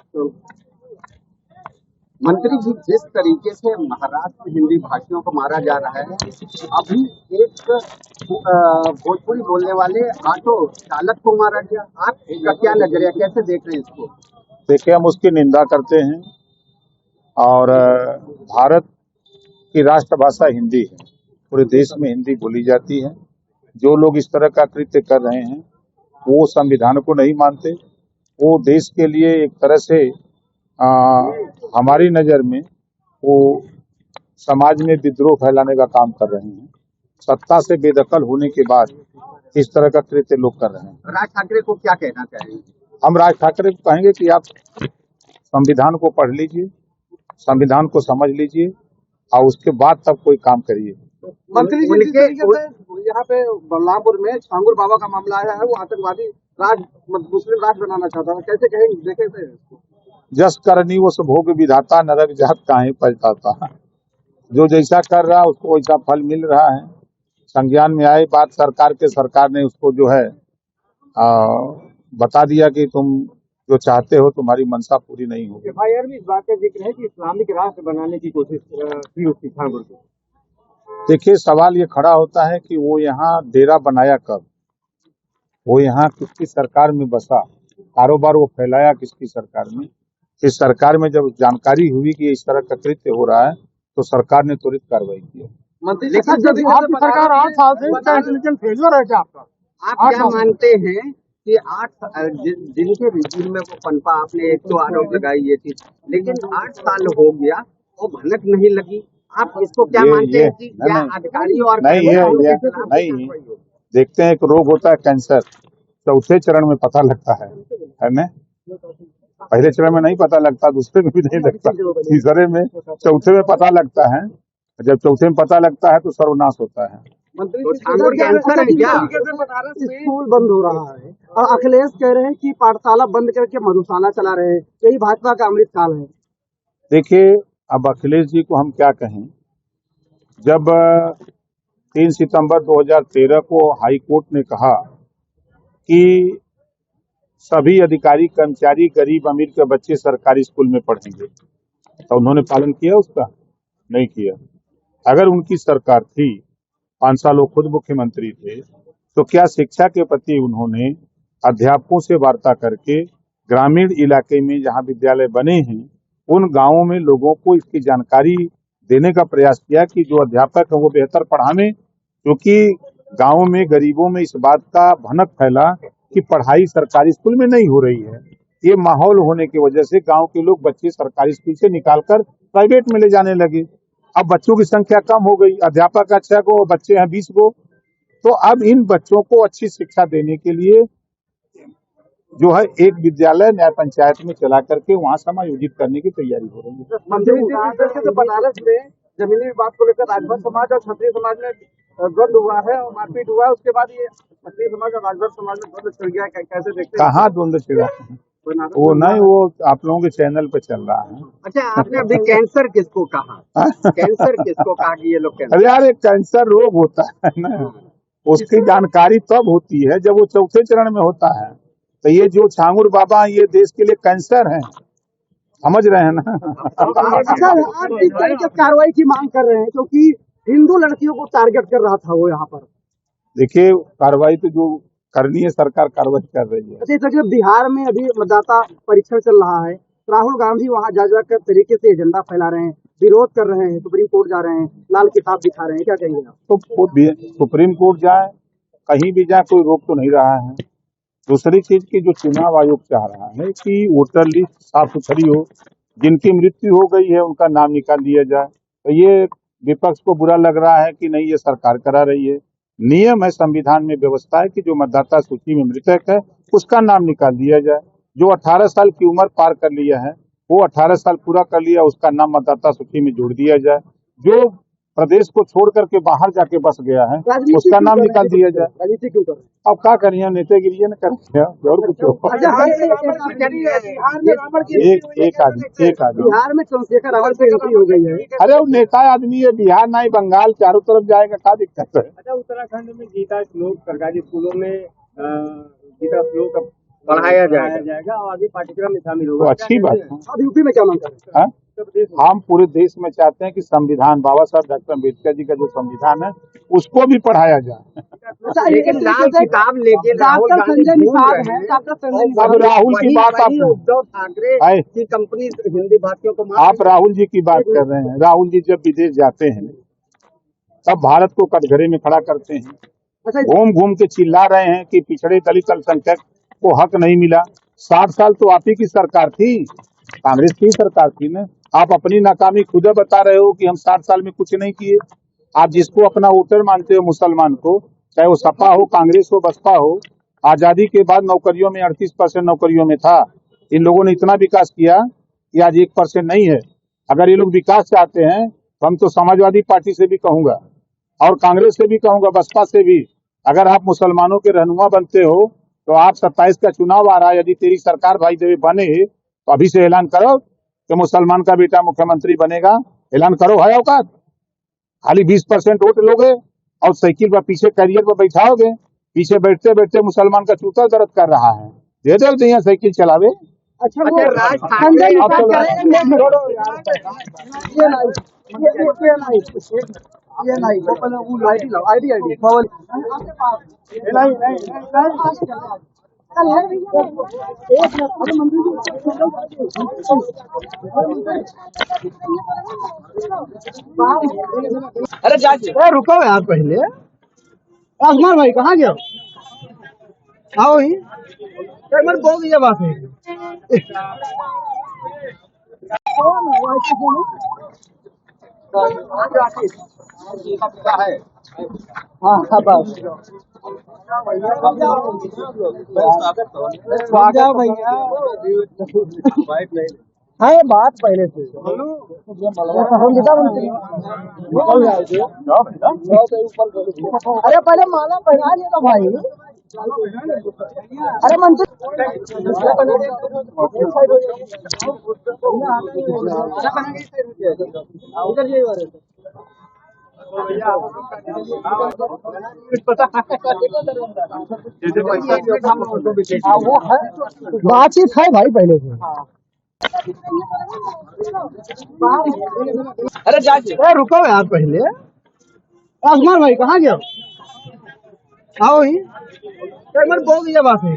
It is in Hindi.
तो मंत्री जी, जिस तरीके से महाराष्ट्र में हिंदी भाषियों को मारा जा रहा है, अभी एक भोजपुरी बोलने वाले ऑटो चालक को मारा गया, आपका क्या नजरिया, कैसे देख रहे हैं इसको? देखिए, हम उसकी निंदा करते हैं और भारत की राष्ट्रभाषा हिंदी है, पूरे देश में हिंदी बोली जाती है। जो लोग इस तरह का कृत्य कर रहे हैं वो संविधान को नहीं मानते, वो देश के लिए एक तरह से हमारी नजर में वो समाज में विद्रोह फैलाने का काम कर रहे हैं। सत्ता से बेदखल होने के बाद इस तरह का कृत्य लोग कर रहे हैं। राज ठाकरे को क्या कहना चाहेंगे? हम राज ठाकरे को कहेंगे कि आप संविधान को पढ़ लीजिए, संविधान को समझ लीजिए और उसके बाद तब कोई काम करिए। मंत्री जी, जिस तरीके से यहाँ पे बलरामपुर में छांगुर बाबा का मामला आया है, वो आतंकवादी राज मुस्लिम राज बनाना चाहता था, कैसे कहेंगे, देखे थे? जस करनी वो भोग विधाता, नरक जात काहे पछताता। जो जैसा कर रहा उसको वैसा फल मिल रहा है। संज्ञान में आई बात सरकार ने उसको जो है बता दिया कि तुम जो चाहते हो तुम्हारी मंशा पूरी नहीं होगी। एफआईआर में इस बात का जिक्र है कि इस्लामिक राष्ट्र बनाने की कोशिश की उसकी छांगुर को। देखिए, सवाल ये खड़ा होता है कि वो यहाँ डेरा बनाया कब, वो यहाँ किसकी सरकार में बसा, कारोबार वो फैलाया किसकी सरकार में। इस सरकार में जब जानकारी हुई कि इस तरह का कृत्य हो रहा है तो सरकार ने त्वरित कार्रवाई की। लेकिन जब आपकी सरकार 8 साल से इंटेलिजेंस फेलियर है क्या आपका? आप क्या मानते हैं कि 8 जिनके रिजीम में वो पनपा, आपने एक तो आरोप लगाई ये चीज, लेकिन 8 साल हो गया वो भनक नहीं लगी, आप इसको क्या मानते हैं कि क्या अधिकारी और नहीं, देखते हैं एक रोग होता है कैंसर, चौथे चरण में पता लगता है ना। पहले चरण में नहीं पता लगता, दूसरे में भी नहीं लगता, तीसरे में, चौथे में पता लगता है। जब चौथे में पता लगता है तो सर्वनाश होता है। स्कूल बंद हो रहा है और अखिलेश कह रहे हैं कि पाठशाला बंद करके मधुशाला चला रहे हैं, यही भाजपा का अमृत काल है। देखिए, अब अखिलेश जी को हम क्या कहें। जब 3 सितंबर 2013 को हाई कोर्ट ने कहा कि सभी अधिकारी कर्मचारी गरीब अमीर के बच्चे सरकारी स्कूल में पढ़ेंगे, तो उन्होंने पालन किया उसका? नहीं किया। अगर उनकी सरकार थी, 5 साल वो खुद मुख्यमंत्री थे, तो क्या शिक्षा के प्रति उन्होंने अध्यापकों से वार्ता करके ग्रामीण इलाके में जहां विद्यालय बने हैं उन गांवों में लोगों को इसकी जानकारी देने का प्रयास किया कि जो अध्यापक है वो बेहतर पढ़ाने? क्योंकि गांवों में गरीबों में इस बात का भनक फैला कि पढ़ाई सरकारी स्कूल में नहीं हो रही है। ये माहौल होने की वजह से गांव के लोग बच्चे सरकारी स्कूल से निकालकर प्राइवेट में ले जाने लगे। अब बच्चों की संख्या कम हो गई, अध्यापक 6 को, बच्चे हैं 20 को। तो अब इन बच्चों को अच्छी शिक्षा देने के लिए जो है एक विद्यालय न्याय पंचायत में चला करके वहाँ समायोजित करने की तैयारी हो रही है। मंत्री, बनारस में जमीनी विवाद को लेकर राजभर समाज और क्षत्रिय समाज में द्वंद हुआ है और मारपीट हुआ है, उसके बाद ये क्षत्रिय समाज और राजभर समाज में द्वंद छिड़ गया, कैसे देखते हैं? कहाँ द्वंद छिड़ा? वो नहीं, वो आप लोगों के चैनल पे चल रहा है। अच्छा, आपने अभी कैंसर किसको कहा? कैंसर किसको कहा कि ये लोग? अरे यार, एक कैंसर रोग होता है ना, उसकी जानकारी तब होती है जब वो चौथे चरण में होता है। तो ये जो छांगुर बाबा ये देश के लिए कैंसर है, समझ रहे हैं ना। अच्छा, आप किस तरीके से कार्रवाई की मांग कर रहे हैं, क्योंकि हिंदू लड़कियों को टारगेट कर रहा था वो यहाँ पर? देखिए, कार्रवाई तो जो करनी है सरकार कार्रवाई कर रही है। अच्छा, बिहार में अभी मतदाता परीक्षण चल रहा है, राहुल गांधी वहाँ जा कर तरीके से एजेंडा फैला रहे हैं, विरोध कर रहे हैं, सुप्रीम कोर्ट जा रहे हैं, लाल किताब दिखा रहे हैं, क्या कहेंगे आप? तो सुप्रीम कोर्ट जाए, कहीं भी जाए, कोई रोक तो नहीं रहा है। दूसरी चीज की जो चुनाव आयोग चाह रहा है कि वोटर लिस्ट साफ सुथरी हो, जिनकी मृत्यु हो गई है उनका नाम निकाल दिया जाए। तो ये विपक्ष को बुरा लग रहा है कि नहीं, ये सरकार करा रही है। नियम है, संविधान में व्यवस्था है कि जो मतदाता सूची में मृतक है उसका नाम निकाल दिया जाए। जो 18 साल की उम्र पार कर लिया है वो 18 साल पूरा कर लिया, उसका नाम मतदाता सूची में जोड़ दिया जाए। जो प्रदेश को छोड़ करके बाहर जाके बस गया है उसका नाम निकाल दिया जाए। अब क्या करिए, नेतागिरी न करिए और कुछ। एक आदमी बिहार में चंद्रशेखर रावत से एंट्री हो गई है। अरे वो नेता आदमी है, बिहार नहीं बंगाल चारों तरफ जाएगा, क्या दिक्कत है? अच्छा, उत्तराखंड में गीता श्लोक सरकारी स्कूलों में गीता श्लोक बढ़ाया जाएगा और आगे पाठ्यक्रम में शामिल तो होगा। अच्छी बात है। अब यूपी में क्या मांग करते हाँ? हम पूरे देश में चाहते हैं कि संविधान, बाबा साहब डॉक्टर अम्बेडकर जी का जो संविधान है उसको भी पढ़ाया जाए। हैं? लेकिन लाल किताब लेके राहुल गांधी घूम रहे हैं। अब राहुल की बात आप उद्धव ठाकरे आए। की कंपनी हिंदी भाषियों को आप राहुल जी की बात कर रहे हैं। राहुल जी जब विदेश जाते हैं तब भारत को कटघरे में खड़ा करते हैं, घूम घूम के चिल्ला रहे हैं कि पिछड़े दलित अल्पसंख्यक को हक नहीं मिला। 60 साल तो आप ही की सरकार थी, कांग्रेस की सरकार थी ना। आप अपनी नाकामी खुद बता रहे हो कि हम 60 साल में कुछ नहीं किए। आप जिसको अपना वोटर मानते हो मुसलमान को, चाहे वो सपा हो, कांग्रेस हो, बसपा हो, आजादी के बाद नौकरियों में 38% नौकरियों में था। इन लोगों ने इतना विकास किया कि आज 1% नहीं है। अगर ये लोग विकास चाहते हैं तो हम तो समाजवादी पार्टी से भी कहूंगा और कांग्रेस से भी कहूंगा, बसपा से भी, अगर आप मुसलमानों के रहनुमा बनते हो तो आप 27 का चुनाव आ रहा है, यदि तेरी सरकार भाई देवे बने तो अभी से ऐलान करो कि मुसलमान का बेटा मुख्यमंत्री बनेगा। ऐलान करो, है औकात। खाली 20% वोट लोगे और साइकिल पर पीछे कैरियर पर बैठाओगे, पीछे बैठते बैठते मुसलमान का चूतर दर्द कर रहा है, दे दो यहाँ साइकिल चलावे। अच्छा राज ठाकरे अरे रुको यार, पहले आसमान भाई कहाँ गया? आओ ही बहुत ये बात है। हाँ बस स्वागत भैया है। बात पहले से अरे पहले माला पहना लिया था भाई। अरे मंत्री बातचीत है भाई पहले से। अरे रुको यार, पहले आसमान भाई कहाँ गया? आओ ही बहुत ये बात है।